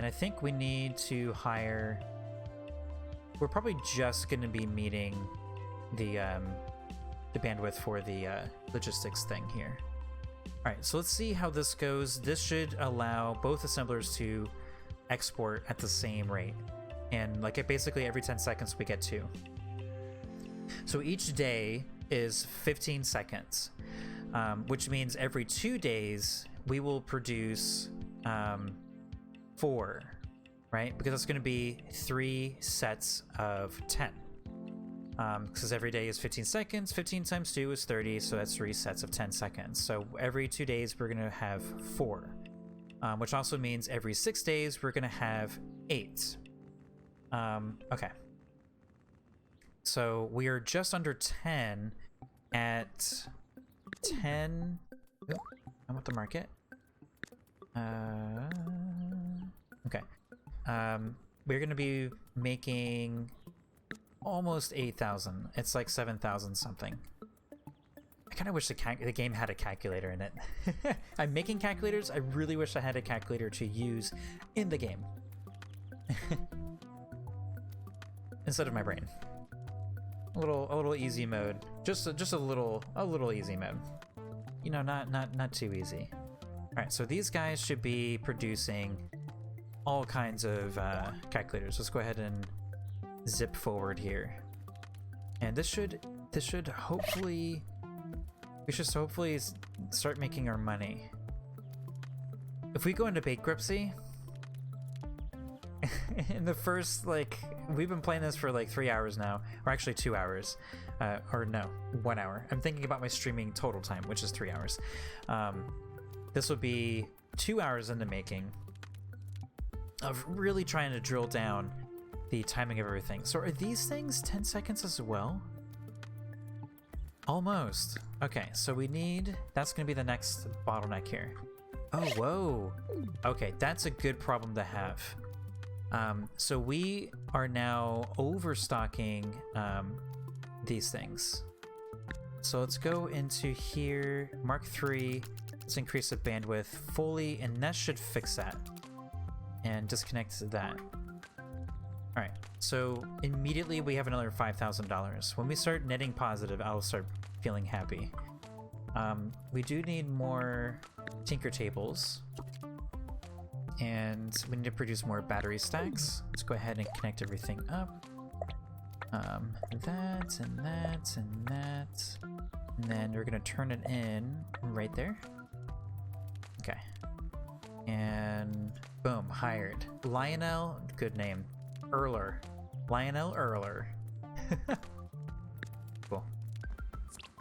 I think we need to hire... We're probably just going to be meeting the bandwidth for the logistics thing here. All right, so let's see how this goes. This should allow both assemblers to export at the same rate. And like basically every 10 seconds we get 2. So each day is 15 seconds, which means every 2 days we will produce 4, right? Because it's going to be 3 sets of 10. Because every day is 15 seconds, 15 times 2 is 30, so that's 3 sets of 10 seconds. So every 2 days we're going to have 4, which also means every 6 days we're going to have 8. Okay. So we are just under 10 at 10. Oh, I want the market. Okay. We're going to be making almost 8,000. It's like 7,000 something. I kind of wish the game had a calculator in it. I'm making calculators. I really wish I had a calculator to use in the game. Instead of my brain. A little easy mode. Just a little easy mode. You know, not too easy. All right, so these guys should be producing all kinds of calculators. Let's go ahead and zip forward here, and this should hopefully start making our money. If we go into bankruptcy in the first, like, we've been playing this for like 3 hours now, or actually 2 hours, or no, 1 hour. I'm thinking about my streaming total time, which is 3 hours. This would be 2 hours in the making of really trying to drill down the timing of everything. So are these things 10 seconds as well? Almost. Okay, so we need... That's going to be the next bottleneck here. Oh, whoa. Okay, that's a good problem to have. So we are now overstocking these things. So let's go into here, Mark III. Let's increase the bandwidth fully, and that should fix that. And disconnect that. All right, so immediately we have another $5,000. When we start netting positive, I'll start feeling happy. We do need more tinker tables, and we need to produce more battery stacks. Let's go ahead and connect everything up. That and that and that, and then we're gonna turn it in right there. Okay, and boom, hired. Lionel, good name. Erler. Lionel Erler. Cool.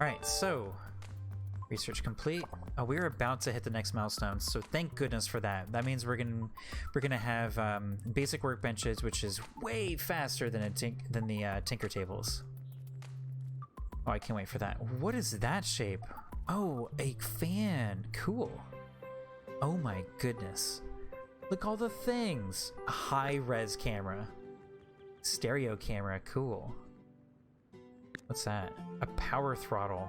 Alright, so research complete. Oh, we're about to hit the next milestone, so thank goodness for that. That means we're gonna have basic workbenches, which is way faster than the tinker tables. Oh, I can't wait for that. What is that shape? Oh, a fan. Cool. Oh my goodness. Look, all the things. A high-res camera. Stereo camera, cool. What's that? A power throttle.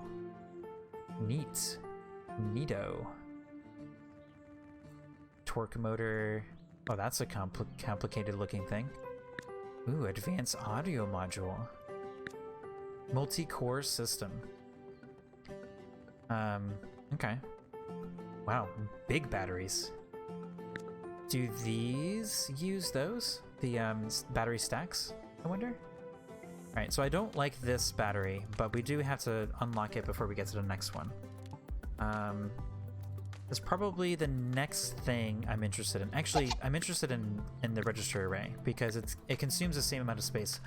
Neat. Neato. Torque motor. Oh, that's a complicated looking thing. Ooh, advanced audio module. Multi-core system. Okay. Wow, big batteries. Do these use those? The battery stacks, I wonder? Alright, so I don't like this battery, but we do have to unlock it before we get to the next one. That's probably the next thing I'm interested in. Actually, I'm interested in the register array, because it consumes the same amount of space.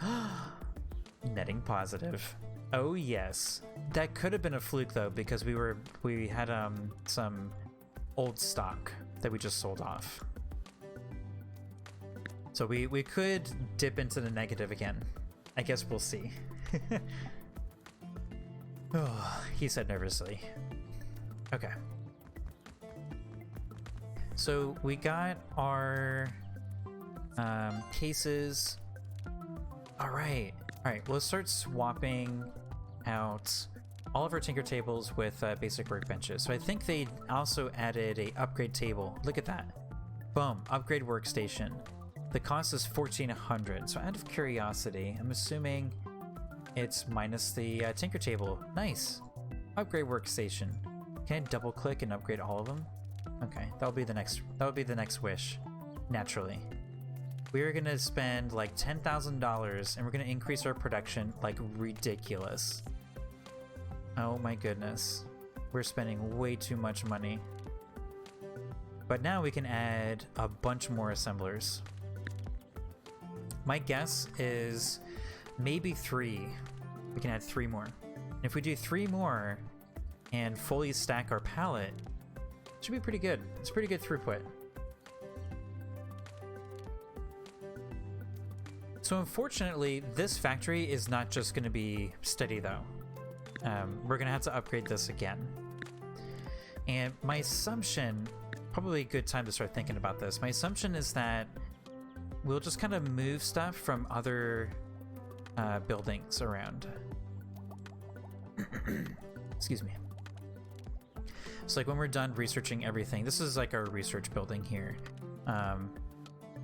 Netting positive. Oh yes. That could have been a fluke though, because we had some old stock that we just sold off. So we could dip into the negative again. I guess we'll see. Oh, he said nervously. Okay. So we got our cases. All right. Well, let's start swapping out all of our tinker tables with basic workbenches. So I think they also added a upgrade table. Look at that. Boom, upgrade workstation. The cost is 1,400, so out of curiosity, I'm assuming it's minus the tinker table. Nice. Upgrade workstation. Can I double click and upgrade all of them? Okay, that'll be the next wish. Naturally. We're gonna spend like $10,000 and we're gonna increase our production like ridiculous. Oh my goodness. We're spending way too much money. But now we can add a bunch more assemblers. My guess is maybe 3. We can add 3 more. And if we do 3 more and fully stack our pallet, it should be pretty good. It's pretty good throughput. So unfortunately, this factory is not just going to be steady though. We're going to have to upgrade this again. And my assumption, probably a good time to start thinking about this, my assumption is that we'll just kind of move stuff from other buildings around. Excuse me. So like when we're done researching everything, this is like our research building here.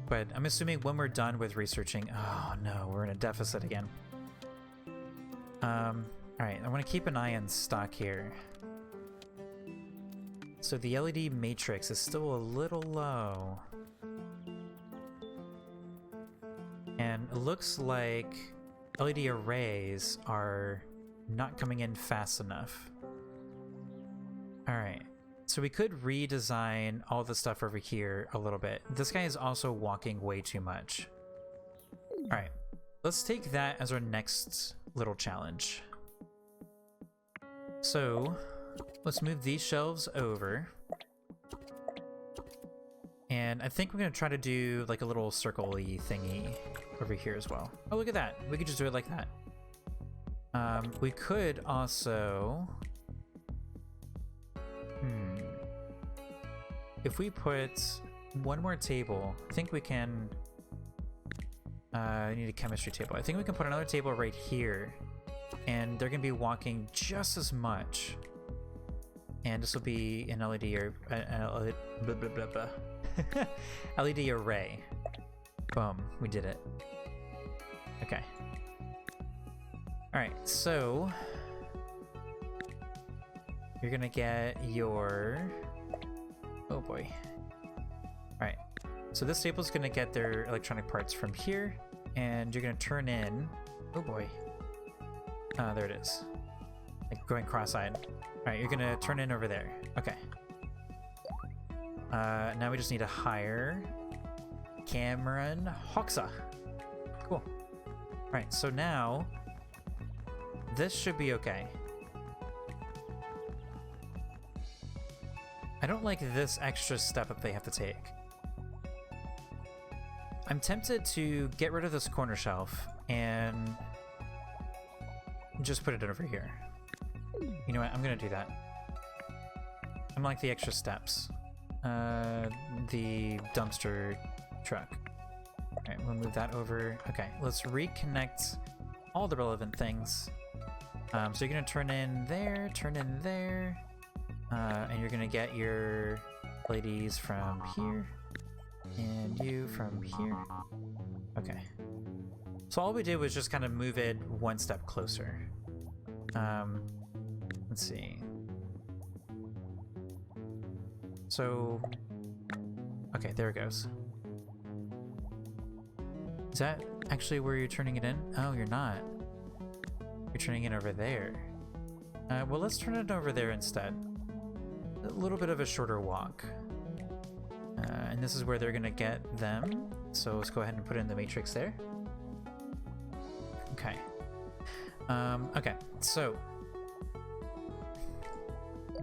But I'm assuming when we're done with researching, oh no, we're in a deficit again. Alright, I want to keep an eye on stock here. So the LED matrix is still a little low. And it looks like LED arrays are not coming in fast enough. Alright, so we could redesign all the stuff over here a little bit. This guy is also walking way too much. Alright, let's take that as our next little challenge. So, let's move these shelves over. And I think we're going to try to do like a little circle-y thingy over here as well. Oh, look at that. We could just do it like that. We could also... If we put one more table, I think we can... I need a chemistry table. I think we can put another table right here. And they're going to be walking just as much. And this will be an LED or blah, blah, blah, blah. LED array. Boom, we did it. Okay. Alright, so you're gonna get your... Oh boy. Alright, so this table's gonna get their electronic parts from here, and you're gonna turn in... Oh boy. There it is. Like going cross-eyed. Alright, you're gonna turn in over there. Okay. Now we just need to hire Cameron Hoxa. Cool. Alright, so now this should be okay. I don't like this extra step that they have to take. I'm tempted to get rid of this corner shelf and just put it over here. You know what? I'm gonna do that. I'm like the extra steps. The dumpster truck. Alright, we'll move that over. Okay, let's reconnect all the relevant things. So you're gonna turn in there, and you're gonna get your ladies from here, and you from here. Okay. So all we did was just kind of move it one step closer. Let's see. So, okay, there it goes. Is that actually where you're turning it in? Oh, you're not. You're turning it over there. Well, let's turn it over there instead. A little bit of a shorter walk. And this is where they're gonna get them. So let's go ahead and put in the matrix there. Okay. Okay, so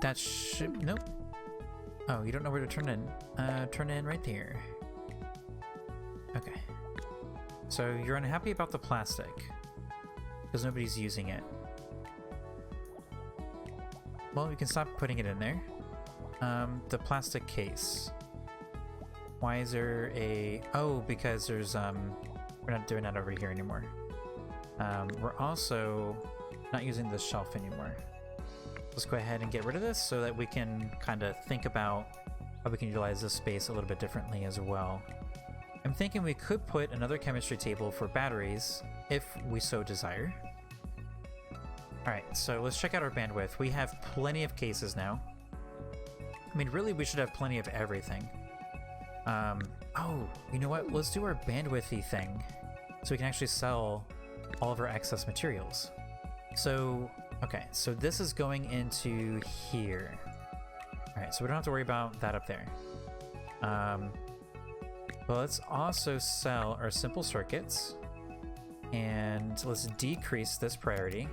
that should... Nope. Oh, you don't know where to turn in. Turn in right there. Okay. So you're unhappy about the plastic because nobody's using it. Well, you can stop putting it in there. The plastic case. Why is there a... Oh, because there's, we're not doing that over here anymore. We're also not using this shelf anymore. Let's go ahead and get rid of this so that we can kind of think about how we can utilize this space a little bit differently as well. I'm thinking we could put another chemistry table for batteries if we so desire. Alright, so let's check out our bandwidth. We have plenty of cases now. I mean, really, we should have plenty of everything. Oh, you know what? Let's do our bandwidthy thing so we can actually sell all of our excess materials. So, okay, so this is going into here. Alright, so we don't have to worry about that up there. But let's also sell our simple circuits. And let's decrease this priority.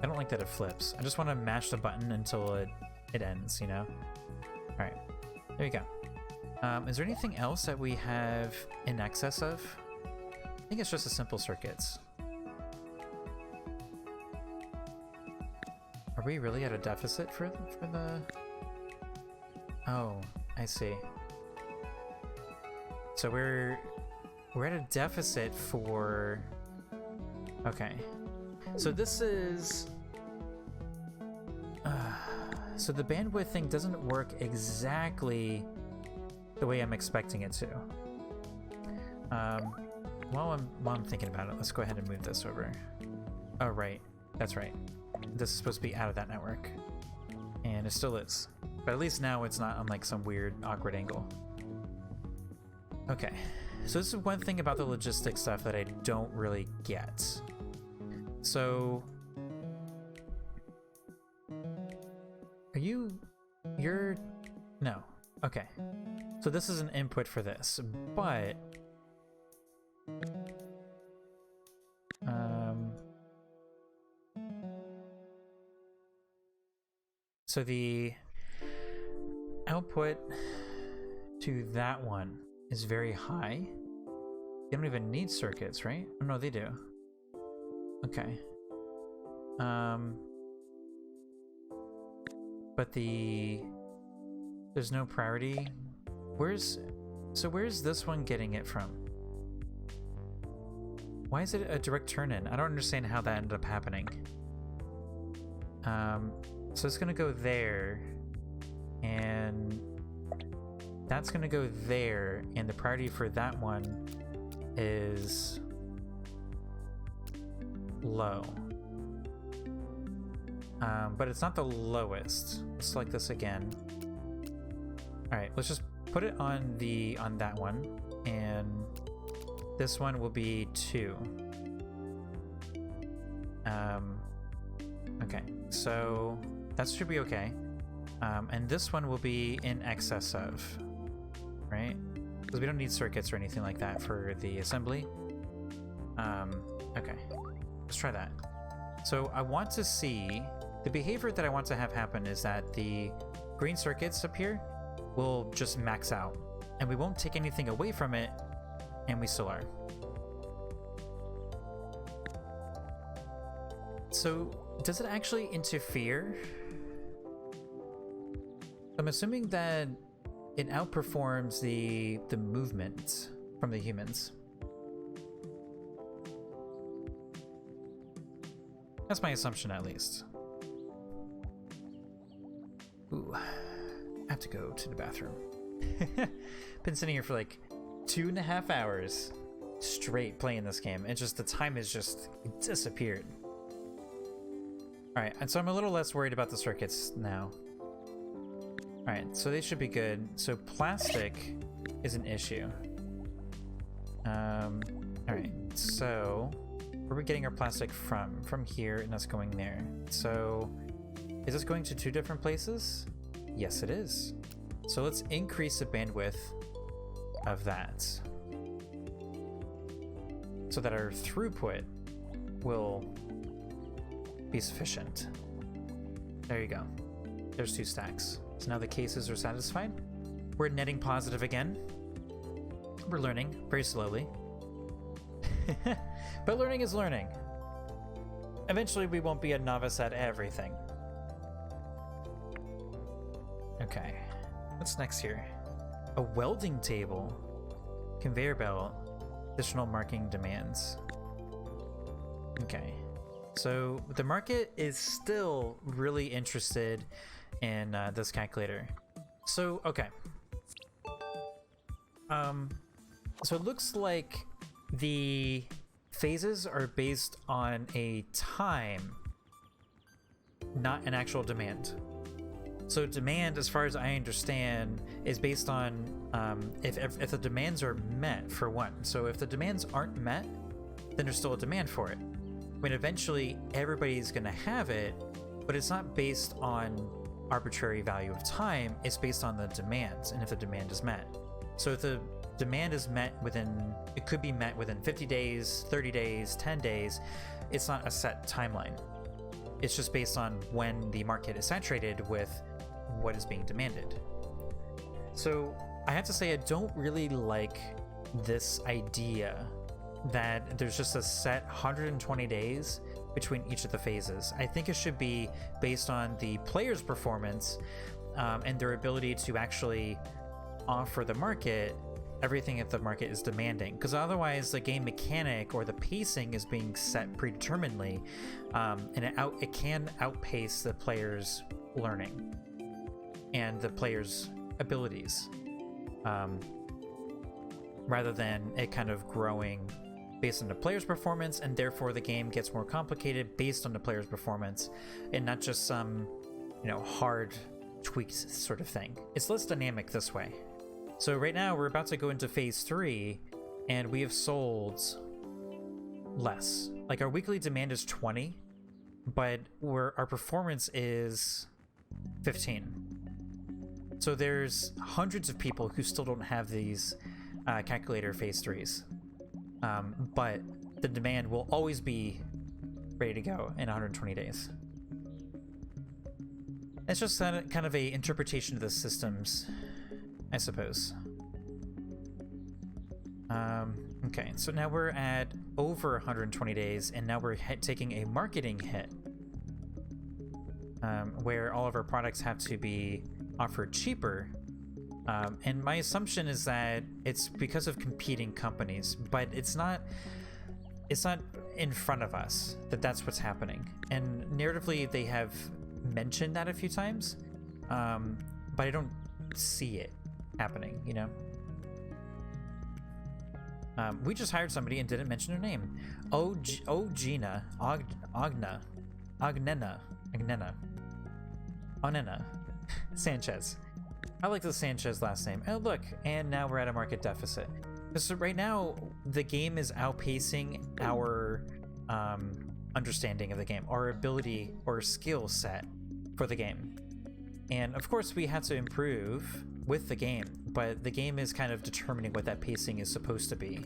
I don't like that it flips. I just want to mash the button until it ends, you know? Alright, there you go. Is there anything else that we have in excess of? I think it's just the simple circuits. Are we really at a deficit for the... Oh, I see. So we're at a deficit for... Okay. So this is... so the bandwidth thing doesn't work exactly the way I'm expecting it to. While I'm thinking about it, let's go ahead and move this over. Oh, right. That's right. This is supposed to be out of that network. And it still is. But at least now it's not on like some weird, awkward angle. Okay. So this is one thing about the logistics stuff that I don't really get. So... You're... No. Okay. So this is an input for this, but... So the output to that one is very high. They don't even need circuits, right? Oh, no, they do. Okay. But there's no priority. Where's this one getting it from? Why is it a direct turn-in? I don't understand how that ended up happening. So it's gonna go there, and that's gonna go there, and the priority for that one is low. But it's not the lowest. Let's select this again. All right, let's just put it on that one, and this one will be 2. Okay, so that should be okay. And this one will be in excess of, right? Because we don't need circuits or anything like that for the assembly. Okay, let's try that. So I want to see, the behavior that I want to have happen is that the green circuits up here will just max out, and we won't take anything away from it, and we still are. So does it actually interfere? I'm assuming that it outperforms the movement from the humans. That's my assumption, at least. Ooh, I have to go to the bathroom. Been sitting here for like 2.5 hours straight playing this game. It's just, the time has just disappeared. Alright, and so I'm a little less worried about the circuits now. Alright, so they should be good. So plastic is an issue. Alright, so where are we getting our plastic from? From here, and that's going there. So is this going to 2 different places? Yes, it is. So let's increase the bandwidth of that so that our throughput will be sufficient. There you go. There's 2 stacks. So now the cases are satisfied. We're netting positive again. We're learning very slowly. But learning is learning. Eventually we won't be a novice at everything. Okay. What's next here? A welding table. Conveyor belt. Additional marking demands. Okay. So the market is still really interested in this calculator. So, okay. So it looks like the phases are based on a time, not an actual demand. So demand, as far as I understand, is based on if the demands are met, for one. So if the demands aren't met, then there's still a demand for it. I mean, eventually everybody's going to have it, but it's not based on arbitrary value of time. It's based on the demands, and if the demand is met. So if the demand is met within, it could be met within 50 days, 30 days, 10 days. It's not a set timeline. It's just based on when the market is saturated with what is being demanded. So I have to say, I don't really like this idea that there's just a set 120 days between each of the phases. I think it should be based on the player's performance and their ability to actually offer the market everything that the market is demanding, because otherwise the game mechanic or the pacing is being set predeterminedly, and it can outpace the player's learning and the player's abilities, rather than it kind of growing based on the player's performance, and therefore the game gets more complicated based on the player's performance and not just some, hard tweaks sort of thing. It's less dynamic this way. So right now we're about to go into phase 3, and we have sold less. Like, our weekly demand is 20, but our performance is 15. So there's hundreds of people who still don't have these calculator phase 3s. But the demand will always be ready to go in 120 days. It's just kind of a interpretation of the systems, I suppose. Okay, so now we're at over 120 days, and now we're taking a marketing hit, where all of our products have to be offered cheaper. And my assumption is that it's because of competing companies, but it's not in front of us that's what's happening. And narratively, they have mentioned that a few times, but I don't see it happening, We just hired somebody and didn't mention her name. Onena Sanchez. I like the Sanchez last name. Oh, look, and now we're at a market deficit. So right now, the game is outpacing our understanding of the game, our ability or skill set for the game. And of course, we have to improve with the game, but the game is kind of determining what that pacing is supposed to be.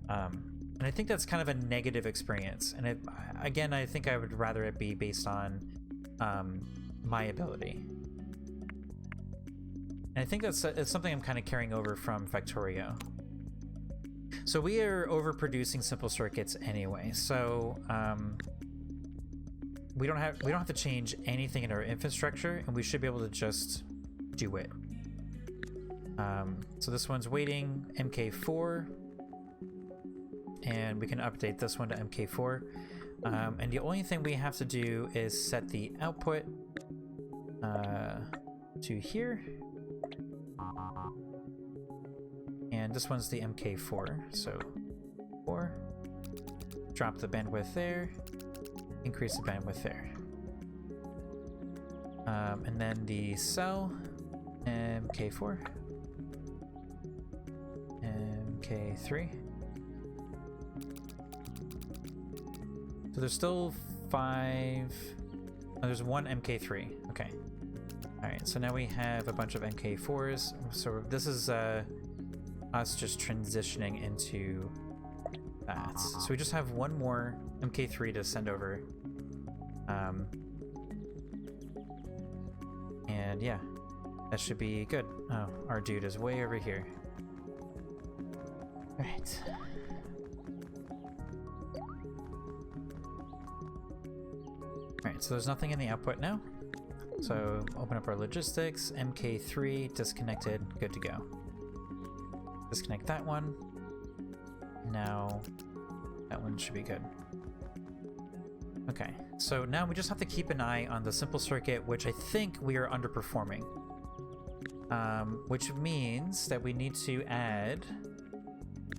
And I think that's kind of a negative experience. And again, I think I would rather it be based on my ability. And I think it's something I'm kind of carrying over from Factorio. So we are overproducing simple circuits anyway. So we don't have to change anything in our infrastructure, and we should be able to just do it. So this one's waiting MK4, and we can update this one to MK4. And the only thing we have to do is set the output to here. And this one's the MK4, so 4. Drop the bandwidth there, increase the bandwidth there. And then the cell, MK4, MK3. So there's still 5, oh, there's one MK3, okay. Alright, so now we have a bunch of MK4s, so this is us just transitioning into that. So we just have one more MK3 to send over. And yeah, that should be good. Oh, our dude is way over here. Alright. Alright, so there's nothing in the output now. So open up our logistics, MK3 disconnected, good to go. Disconnect that one. Now that one should be good. Okay, so now we just have to keep an eye on the simple circuit, which I think we are underperforming. which means that we need to add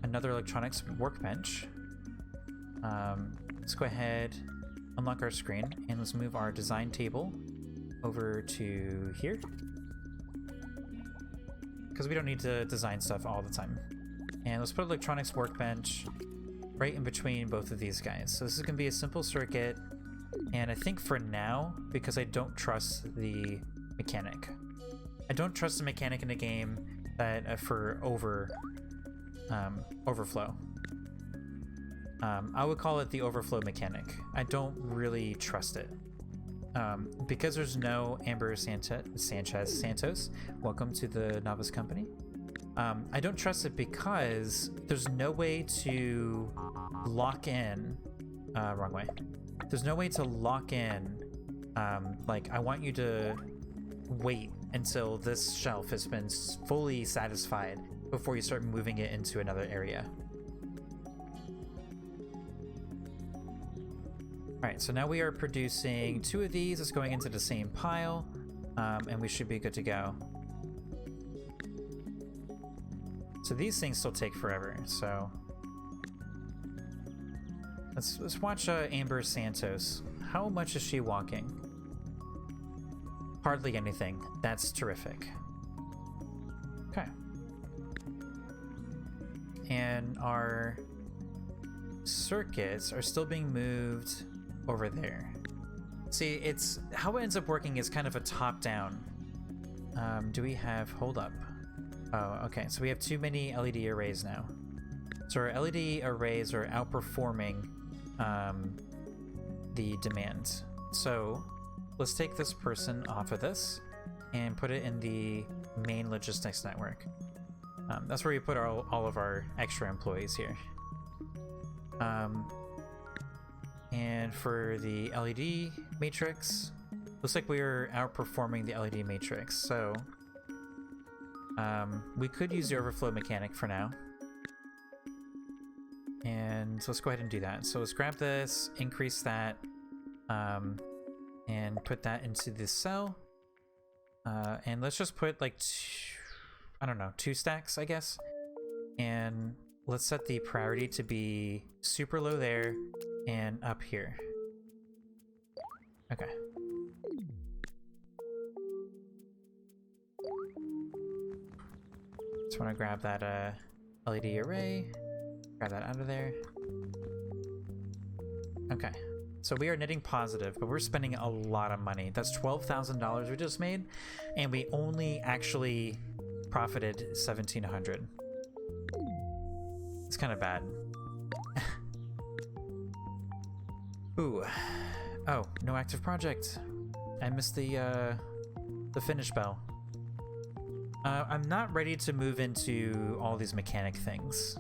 another electronics workbench. Let's go ahead, unlock our screen, and let's move our design table over to here, because we don't need to design stuff all the time. And let's put electronics workbench right in between both of these guys. So this is going to be a simple circuit, and I think for now, because I don't trust the mechanic. I don't trust the mechanic in the game that for overflow. I would call it the overflow mechanic. I don't really trust it. Because there's no Amber Santos, welcome to the Novice company. I don't trust it because there's no way to lock in, wrong way. There's no way to lock in, like, I want you to wait until this shelf has been fully satisfied before you start moving it into another area. Alright, so now we are producing 2 of these. It's going into the same pile, and we should be good to go. So these things still take forever, so let's watch Amber Santos. How much is she walking? Hardly anything. That's terrific. Okay. And our circuits are still being moved over there. See, it's how it ends up working is kind of a top-down. Do we have... Hold up. Oh, okay. So we have too many LED arrays now. So our LED arrays are outperforming the demand. So let's take this person off of this and put it in the main logistics network. That's where we put all of our extra employees here. And for the LED matrix, looks like we're outperforming the LED matrix. So we could use the overflow mechanic for now. And so let's go ahead and do that. So let's grab this, increase that, and put that into this cell. And let's just put like, I don't know, 2 stacks, I guess. And let's set the priority to be super low there and up here. Okay. Just want to grab that LED array, grab that out of there. Okay. So we are netting positive, but we're spending a lot of money. That's $12,000 we just made, and we only actually profited $1,700. It's kind of bad. Ooh. Oh, no active project. I missed the finish bell. I'm not ready to move into all these mechanic things.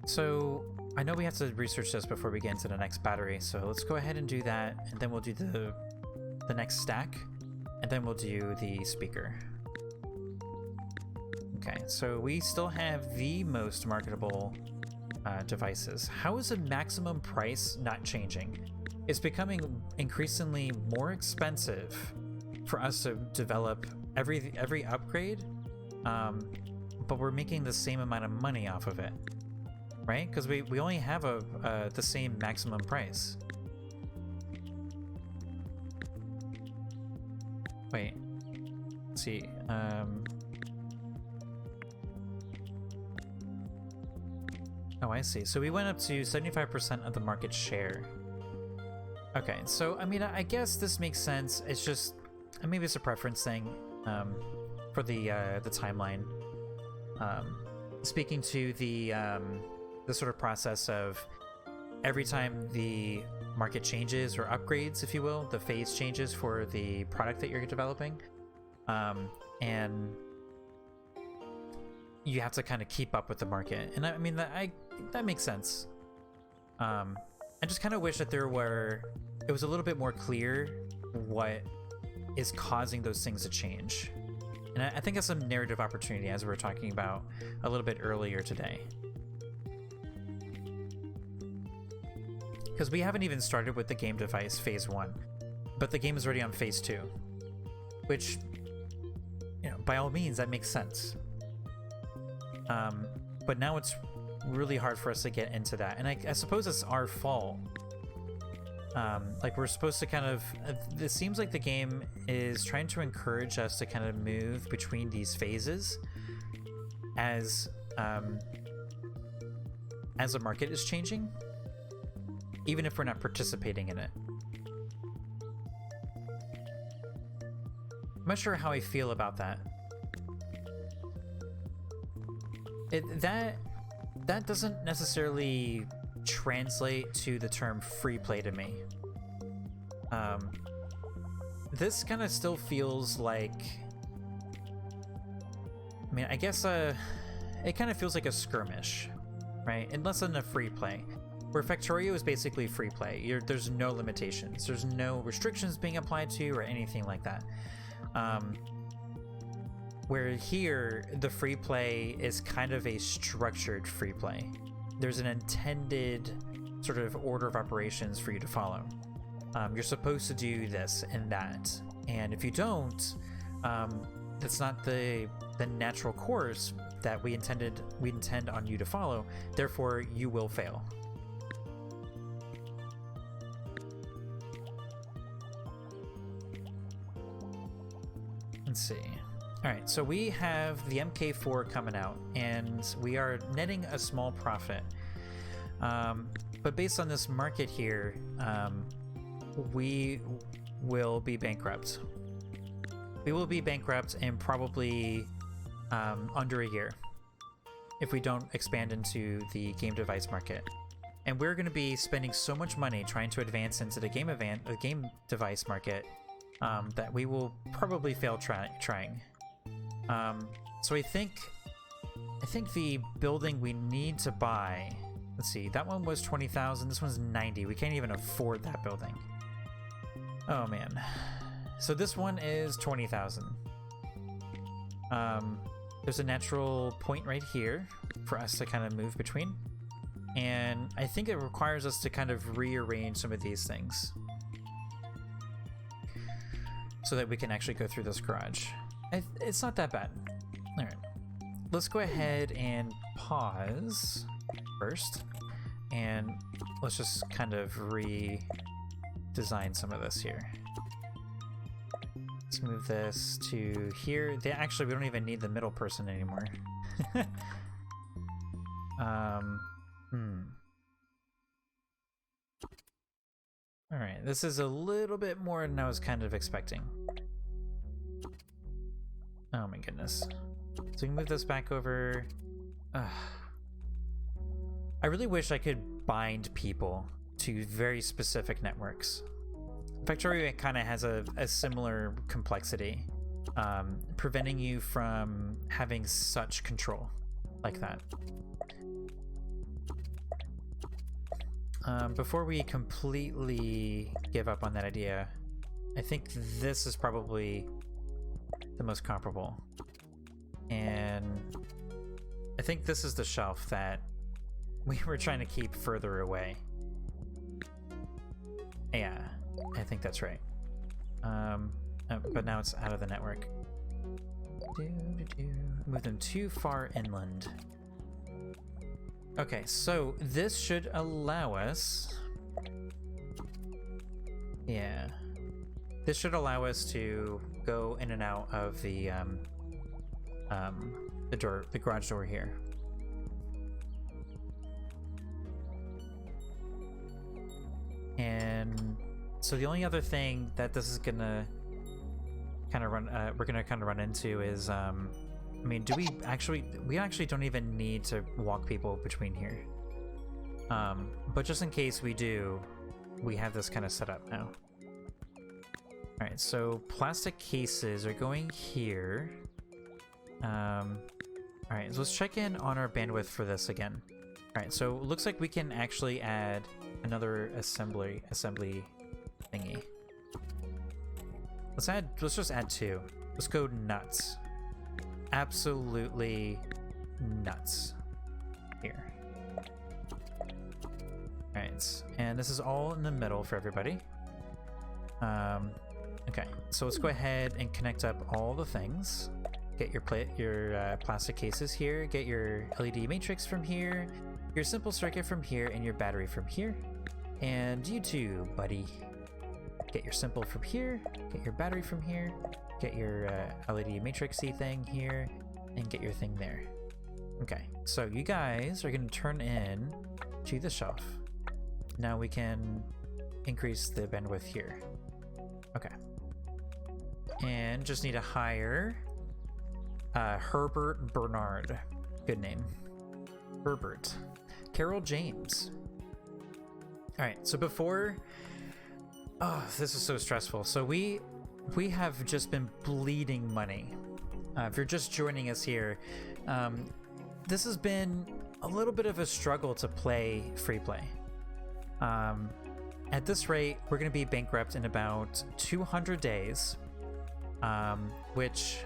So I know we have to research this before we get into the next battery, so let's go ahead and do that, and then we'll do the next stack, and then we'll do the speaker. Okay, so we still have the most marketable devices. How is the maximum price not changing? It's becoming increasingly more expensive for us to develop every upgrade, but we're making the same amount of money off of it, right? Because we only have the same maximum price. Wait, let's see. Oh, I see. So we went up to 75% of the market share. Okay, so I mean, I guess this makes sense. It's just maybe it's a preference thing for the timeline. Speaking to the sort of process of every time the market changes or upgrades, if you will, the phase changes for the product that you're developing, and you have to kind of keep up with the market. And I mean that makes sense. I just kind of wish that it was a little bit more clear what is causing those things to change. And I think that's some narrative opportunity, as we were talking about a little bit earlier today. Because we haven't even started with the game device phase 1, but the game is already on phase 2. which, you know, by all means, that makes sense. But now it's really hard for us to get into that, and I suppose it's our fault. Like, we're supposed to kind of, it seems like the game is trying to encourage us to kind of move between these phases as the market is changing, even if we're not participating in it. I'm not sure how I feel about that. That doesn't necessarily translate to the term free play to me. This kind of still feels like, I mean, I guess it kind of feels like a skirmish, right? And less than a free play. Where Factorio is basically free play. There's no limitations. There's no restrictions being applied to or anything like that. Where here, the free play is kind of a structured free play. There's an intended sort of order of operations for you to follow. You're supposed to do this and that, and if you don't, that's not the natural course that we intend on you to follow. Therefore, you will fail. Let's see. All right, so we have the MK4 coming out, and we are netting a small profit. But based on this market here, we will be bankrupt. We will be bankrupt in probably under a year if we don't expand into the game device market. And we're going to be spending so much money trying to advance into the game device market that we will probably fail trying. So I think the building we need to buy, let's see, that one was 20,000, this one's 90. We can't even afford that building. Oh man. So this one is 20,000. There's a natural point right here for us to kind of move between. And I think it requires us to kind of rearrange some of these things so that we can actually go through this garage. It's not that bad. All right, let's go ahead and pause first, and let's just kind of redesign some of this here. Let's move this to here. Actually, we don't even need the middle person anymore. All right, this is a little bit more than I was kind of expecting. Oh my goodness. So we can move this back over. I really wish I could bind people to very specific networks. Factorio kind of has a similar complexity, preventing you from having such control like that. Before we completely give up on that idea, I think this is probably the most comparable. And I think this is the shelf that we were trying to keep further away. Yeah, I think that's right. But now it's out of the network. Move them too far inland. Okay, so this should allow us... Yeah. This should allow us to go in and out of the garage door here. And so the only other thing that this is gonna kind of run into is I mean, we actually don't even need to walk people between here. But just in case we do, we have this kind of set up now. All right, so plastic cases are going here. All right, so let's check in on our bandwidth for this again. All right, so it looks like we can actually add another assembly thingy. Let's just add 2. Let's go nuts. Absolutely nuts here. All right, and this is all in the middle for everybody. Okay, so let's go ahead and connect up all the things. Get your plastic cases here, get your LED matrix from here, your simple circuit from here, and your battery from here. And you too, buddy. Get your simple from here, get your battery from here, get your LED matrixy thing here, and get your thing there. Okay, so you guys are going to turn in to the shelf. Now we can increase the bandwidth here. Okay. And just need to hire Herbert Bernard. Good name. Herbert. Carol James. Alright, so before... Oh, this is so stressful. So we have just been bleeding money. If you're just joining us here, this has been a little bit of a struggle to play free play. At this rate, we're going to be bankrupt in about 200 days, which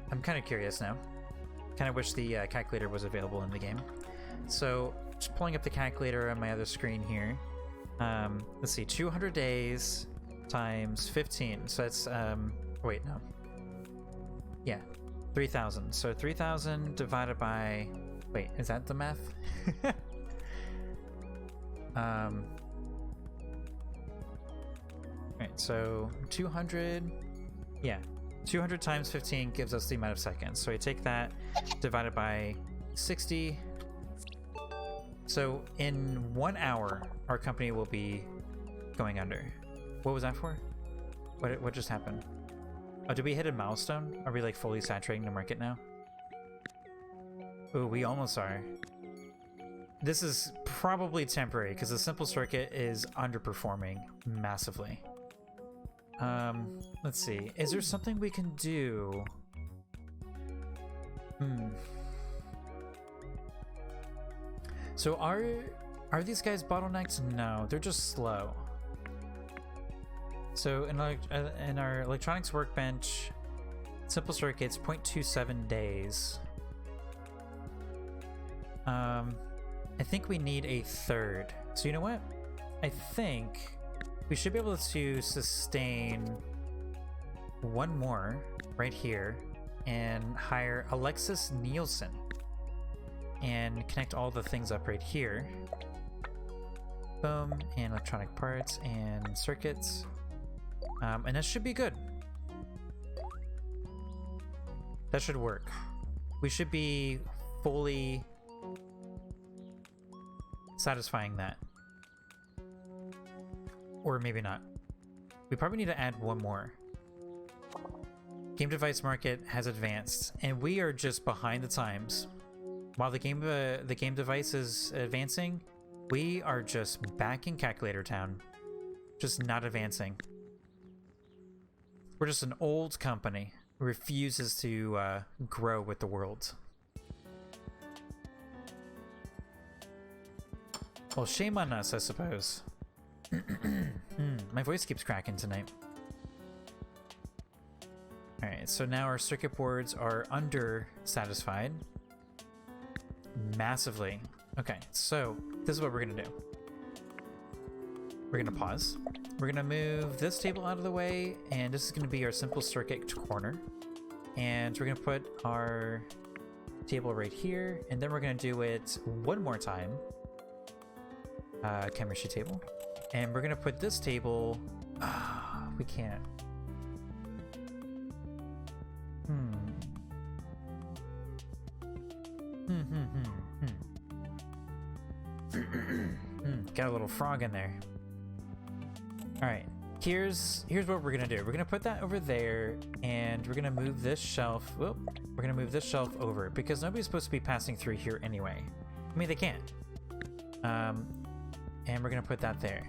I'm kind of curious now. Kind of wish the calculator was available in the game. So just pulling up the calculator on my other screen here. Let's see, 200 days times 15. So that's, wait, no. Yeah, 3,000. So 3,000 divided by, wait, is that the math? Right, so 200, yeah, 200 times 15 gives us the amount of seconds. So I take that divided by 60. So in 1 hour, our company will be going under. What was that for? What just happened? Oh, did we hit a milestone? Are we like fully saturating the market now? Oh, we almost are. This is probably temporary because the simple circuit is underperforming massively. Let's see. Is there something we can do? So are these guys bottlenecked? No, they're just slow. So in our electronics workbench, simple circuits, 0.27 days. I think we need a third. So you know what? I think we should be able to sustain one more right here and hire Alexis Nielsen and connect all the things up right here. Boom, and electronic parts and circuits. And that should be good. That should work. We should be fully satisfying that. Or maybe not. We probably need to add one more. Game device market has advanced, and we are just behind the times. While the game device is advancing, we are just back in calculator town, just not advancing. We're just an old company who refuses to grow with the world. Well, shame on us, I suppose. My voice keeps cracking tonight. Alright, so now our circuit boards are under-satisfied. Massively. Okay, so this is what we're gonna do. We're gonna pause. We're gonna move this table out of the way, and this is gonna be our simple circuit corner. And we're gonna put our table right here, and then we're gonna do it one more time. Chemistry table. And we're gonna put this table... we can't. Got a little frog in there. Alright, here's what we're gonna do. We're gonna put that over there, and we're gonna move this shelf. Whoop, we're gonna move this shelf over because nobody's supposed to be passing through here anyway. I mean, they can't. And we're gonna put that there.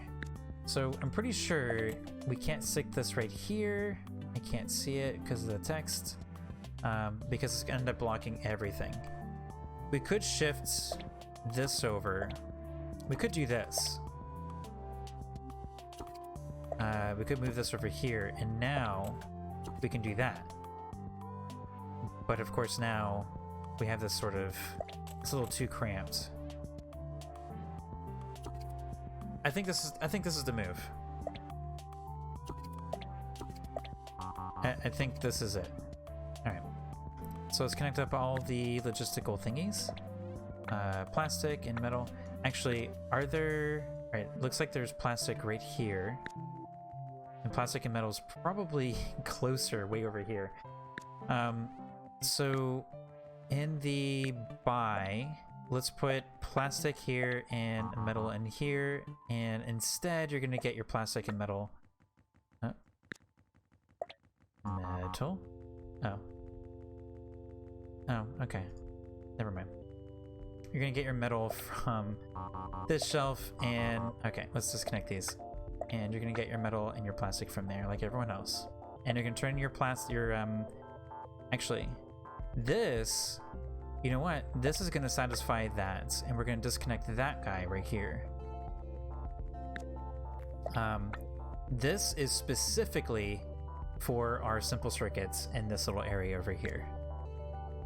So I'm pretty sure we can't stick this right here. I can't see it because of the text, because it's gonna end up blocking everything. We could shift this over. We could do this. We could move this over here, and now we can do that. But of course now we have this sort of, it's a little too cramped. I think this is the move. I think this is it. Alright. So let's connect up all the logistical thingies. Plastic and metal. Actually, are there... Alright, looks like there's plastic right here. And plastic and metal's probably closer, way over here. So in the buy, let's put plastic here and metal in here, and instead you're gonna get your plastic and metal. Metal? Oh. Oh, okay. Never mind. You're gonna get your metal from this shelf, and okay, let's disconnect these. And you're gonna get your metal and your plastic from there, like everyone else. And you're gonna turn your actually, this, you know what? This is gonna satisfy that, and we're gonna disconnect that guy right here. This is specifically for our simple circuits in this little area over here.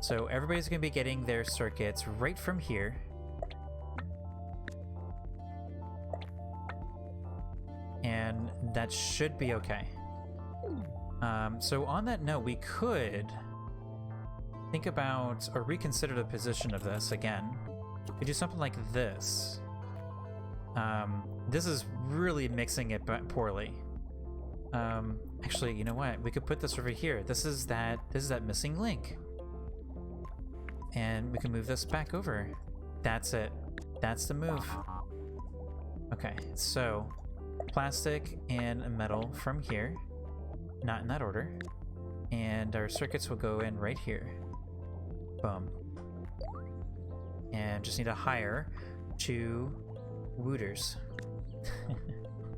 So everybody's gonna be getting their circuits right from here. And that should be okay. So on that note, we could think about or reconsider the position of this again. We do something like this. This is really mixing it poorly. Actually, you know what? We could put this over here. This is that missing link. And we can move this back over. That's it. That's the move. Okay, so plastic and metal from here. Not in that order. And our circuits will go in right here. Boom. And just need to hire 2 wooters.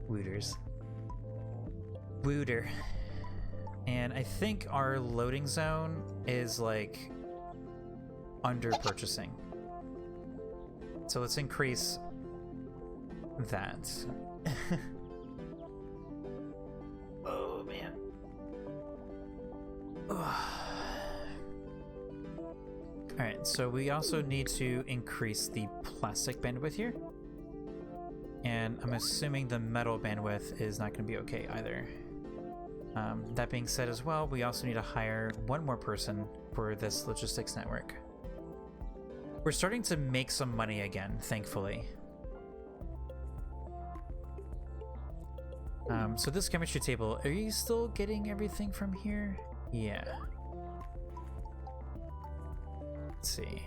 Wooters. Wooter. And I think our loading zone is like under purchasing. So let's increase that. Oh man. Alright, so we also need to increase the plastic bandwidth here. And I'm assuming the metal bandwidth is not going to be okay either. That being said as well, we also need to hire 1 more person for this logistics network. We're starting to make some money again, thankfully. So this chemistry table, are you still getting everything from here? Yeah. Let's see.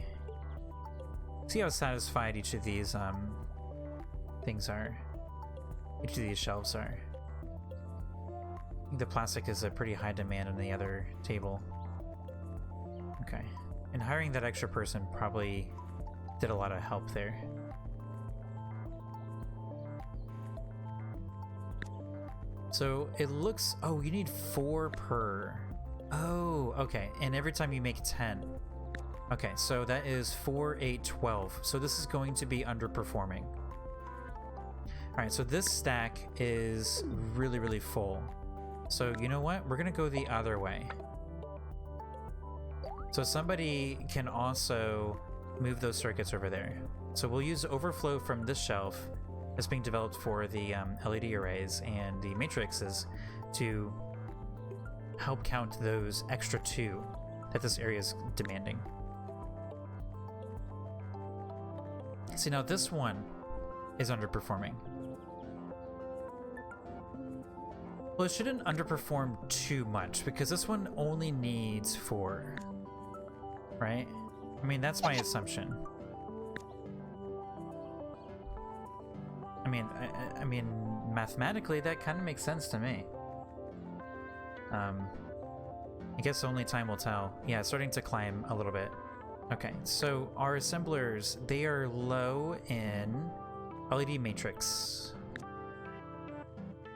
See how satisfied each of these things are. Each of these shelves are. I think the plastic is a pretty high demand on the other table. Okay. And hiring that extra person probably did a lot of help there. So it looks... Oh, you need 4 per. Oh, okay. And every time you make 10. Okay, so that is 4, 8, 12. So this is going to be underperforming. Alright, so this stack is really, really full. So you know what? We're going to go the other way. So somebody can also move those circuits over there. So we'll use overflow from this shelf that's being developed for the LED arrays and the matrices to help count those extra 2 that this area is demanding. See, now this one is underperforming. Well, it shouldn't underperform too much because this one only needs 4. Right? I mean, that's my assumption. I mean, mathematically, that kind of makes sense to me. I guess only time will tell. Yeah, it's starting to climb a little bit. Okay, so our assemblers, they are low in LED matrix.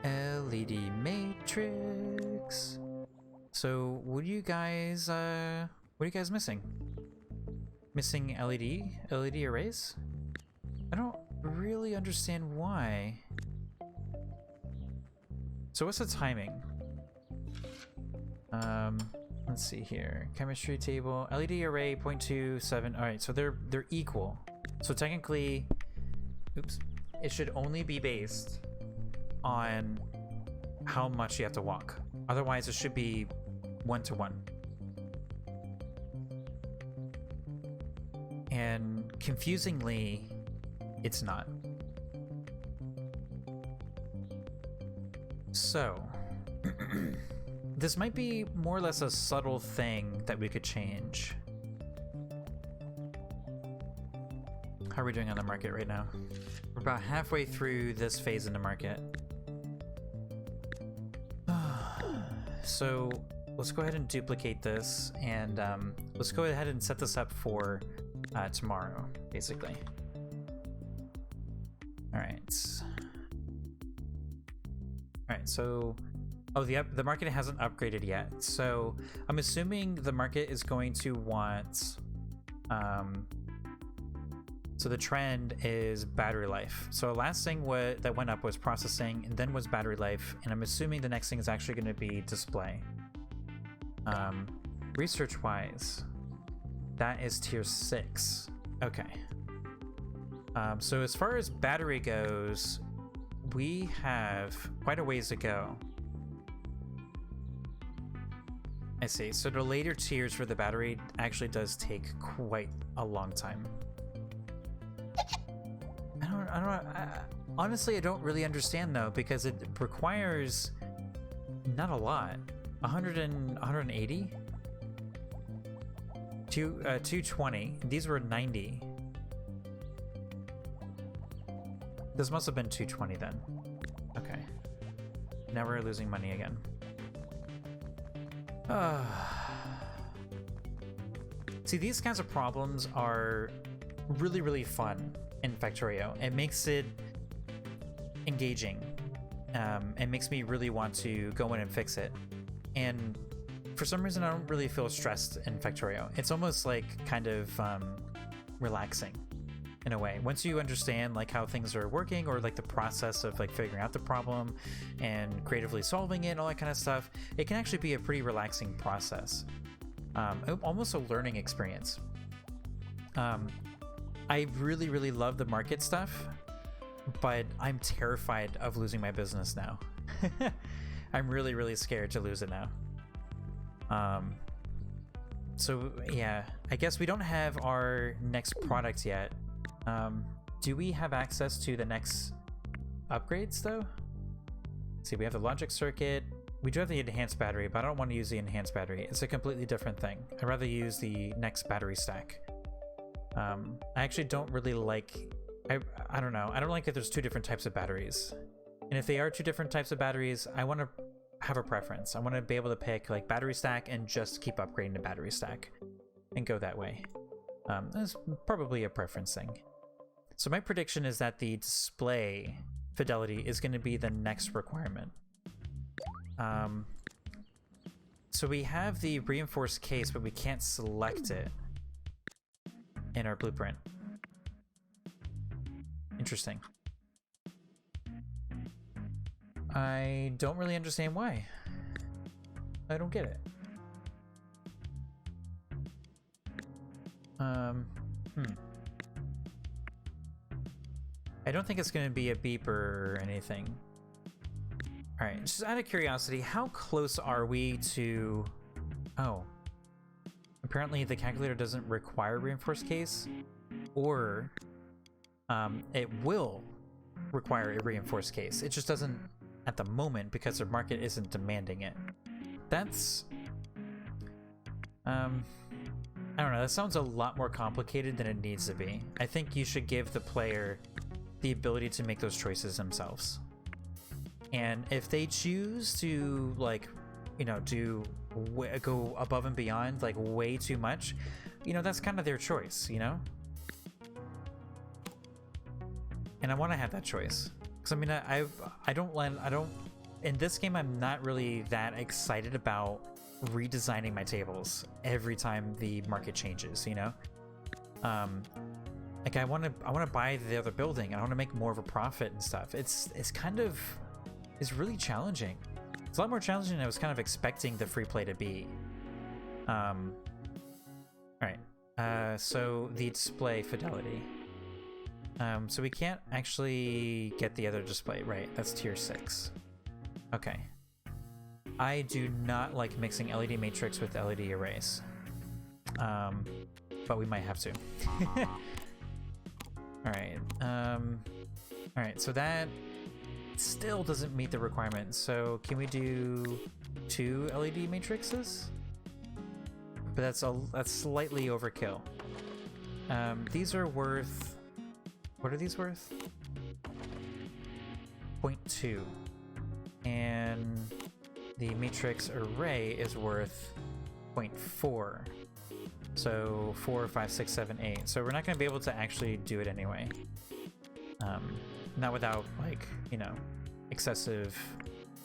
LED matrix. So, what are you guys missing? Missing LED arrays? I don't really understand why. So what's the timing? Let's see here. Chemistry table, LED array 0.27. All right, so they're equal. So technically, oops, it should only be based on how much you have to walk. Otherwise, it should be 1-to-1. And confusingly, it's not. So, this might be more or less a subtle thing that we could change. How are we doing on the market right now? We're about halfway through this phase in the market. So let's go ahead and duplicate this, and let's go ahead and set this up for tomorrow, basically. All right, so the market hasn't upgraded yet, so I'm assuming the market is going to want so the trend is battery life. So last thing that went up was processing, and then was battery life, and I'm assuming the next thing is actually going to be display. Research wise, that is tier 6. Okay. So as far as battery goes, we have quite a ways to go. I see. So the later tiers for the battery actually does take quite a long time. Honestly, I don't really understand though, because it requires not a lot. 180? 220. These were 90. This must have been 220 then. Okay. Now we're losing money again. See, these kinds of problems are really, really fun in Factorio. It makes it engaging. It makes me really want to go in and fix it. And for some reason, I don't really feel stressed in Factorio. It's almost like kind of relaxing in a way. Once you understand like how things are working, or like the process of like figuring out the problem and creatively solving it and all that kind of stuff, it can actually be a pretty relaxing process. Almost a learning experience. I really, really love the market stuff, but I'm terrified of losing my business now. I'm really, really scared to lose it now. So yeah, I guess we don't have our next product yet. Do we have access to the next upgrades though? Let's see, we have the logic circuit. We do have the enhanced battery, but I don't want to use the enhanced battery. It's a completely different thing. I'd rather use the next battery stack. I actually don't really like, I don't know. I don't like that there's two different types of batteries. And if they are two different types of batteries, I want to have a preference. I want to be able to pick like battery stack and just keep upgrading the battery stack and go that way. That's probably a preference thing. So my prediction is that the display fidelity is going to be the next requirement. So we have the reinforced case, but we can't select it in our blueprint. Interesting. I don't really understand why. I don't get it. I don't think it's going to be a beep or anything. All right, just out of curiosity, how close are we to... Oh. Apparently the calculator doesn't require reinforced case, or it will require a reinforced case. It just doesn't at the moment because the market isn't demanding it. That's... I don't know, that sounds a lot more complicated than it needs to be. I think you should give the player the ability to make those choices themselves. And if they choose to, like, you know, go above and beyond, like, way too much, you know, that's kind of their choice, you know? And I want to have that choice. Because, I mean, I don't, in this game, I'm not really that excited about redesigning my tables every time the market changes, you know? Like I want to buy the other building. I want to make more of a profit and stuff. It's really challenging. It's a lot more challenging than I was kind of expecting the free play to be. All right. So the display fidelity. So we can't actually get the other display, right? That's tier 6. Okay. I do not like mixing LED matrix with LED arrays. But we might have to. Alright, alright, so that still doesn't meet the requirement. So can we do 2 LED matrices? But that's slightly overkill. These are worth... What are these worth? 0.2. And the matrix array is worth 0.4. So 4, 5, 6, 7, 8. So we're not going to be able to actually do it anyway. Not without, like, you know, excessive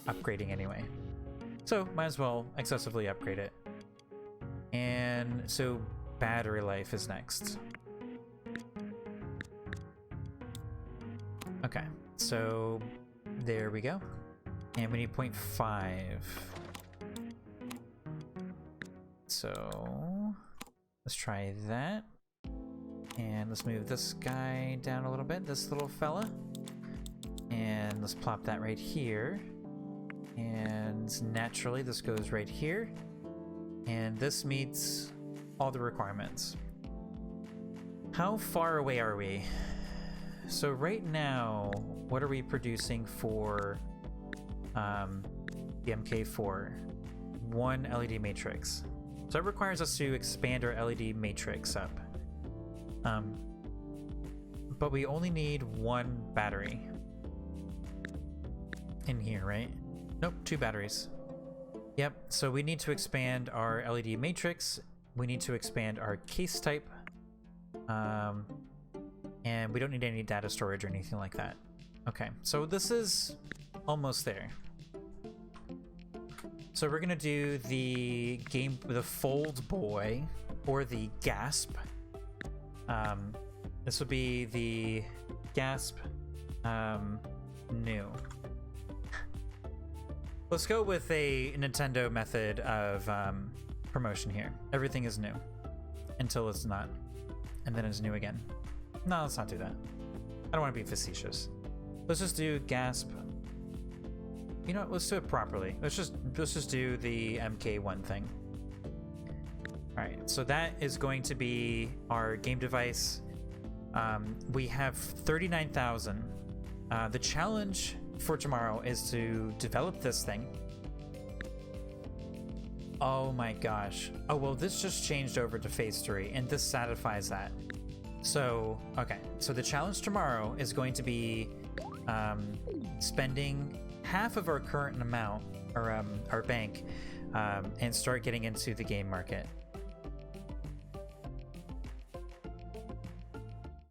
upgrading anyway. So might as well excessively upgrade it. And so battery life is next. Okay, so there we go. And we need 0.5. So let's try that. And let's move this guy down a little bit, this little fella. And let's plop that right here. And naturally this goes right here. And this meets all the requirements. How far away are we? So right now, what are we producing for the MK4? 1 LED matrix. So that requires us to expand our LED matrix up. But we only need 1 battery in here, right? Nope, 2 batteries. Yep, so we need to expand our LED matrix. We need to expand our case type. And we don't need any data storage or anything like that. Okay, so this is almost there. So we're gonna do the Fold Boy, or the Gasp. This will be the Gasp new. Let's go with a Nintendo method of promotion here. Everything is new until it's not, and then it's new again. No, let's not do that. I don't want to be facetious. Let's just do Gasp. You know what? Let's do it properly. Let's just do the MK1 thing. All right. So that is going to be our game device. We have 39,000. The challenge for tomorrow is to develop this thing. Oh my gosh. Oh well, this just changed over to phase 3, and this satisfies that. So, okay, so the challenge tomorrow is going to be spending half of our current amount, or our bank, and start getting into the game market.